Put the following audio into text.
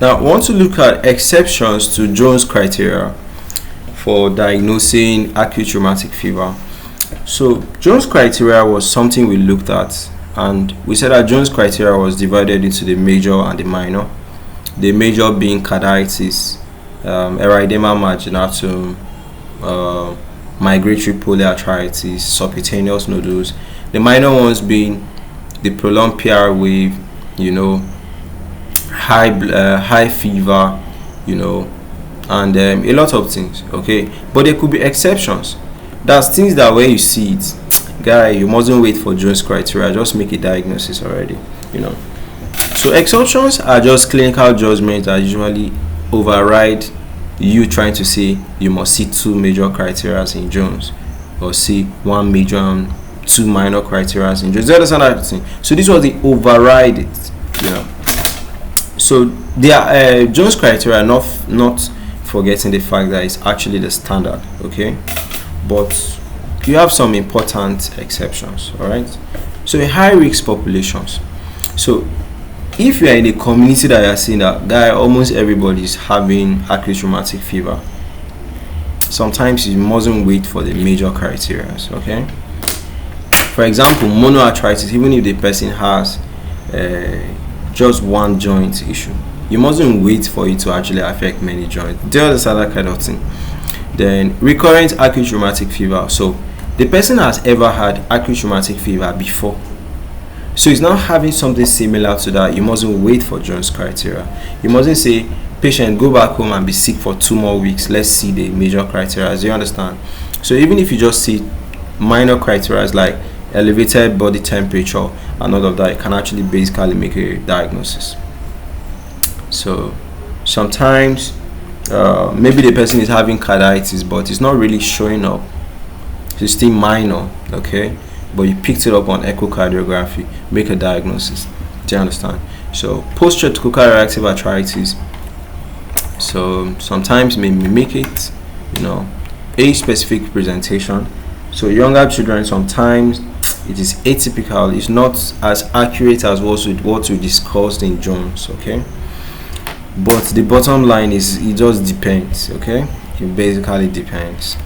Now, I want to look at exceptions to Jones criteria for diagnosing acute rheumatic fever. So, Jones criteria was something we looked at, and we said that Jones criteria was divided into the major and the minor. The major being carditis, erythema marginatum, migratory polyarthritis, subcutaneous nodules. The minor ones being the prolonged PR wave, high fever, and a lot of things. Okay, but there could be exceptions. That's things that when you see it, guy, you mustn't wait for Jones criteria. Just make a diagnosis already. So exceptions are just clinical judgments that usually override you trying to say you must see two major criteria in Jones, or see one major and two minor criteria in Jones. Do you understand that thing? So this was the override it. So the Jones criteria, not forgetting the fact that it's actually the standard, okay? But you have some important exceptions, all right? So in high risk populations, so if you are in a community that you are seeing that guy, almost everybody is having acute rheumatic fever, sometimes you mustn't wait for the major criteria, okay? For example, monoarthritis, even if the person has just one joint issue, you mustn't wait for it to actually affect many joints. Do you understand that kind of thing? Then recurrent acute rheumatic fever. So the person has ever had acute rheumatic fever before, so he's now having something similar to that. You mustn't wait for Jones criteria. You mustn't say, patient, go back home and be sick for 2 more weeks, let's see the major criteria. Do you understand? So even if you just see minor criteria like elevated body temperature and all of that, you can actually basically make a diagnosis. So sometimes maybe the person is having carditis, but it's not really showing up. It's still minor, okay? But you picked it up on echocardiography, make a diagnosis. Do you understand? So post-streptococcal reactive arthritis. So sometimes may mimic it, age-specific presentation. So younger children, sometimes it is atypical. It's not as accurate as what we discussed in Jones, okay? But the bottom line is it just depends, okay? It basically depends.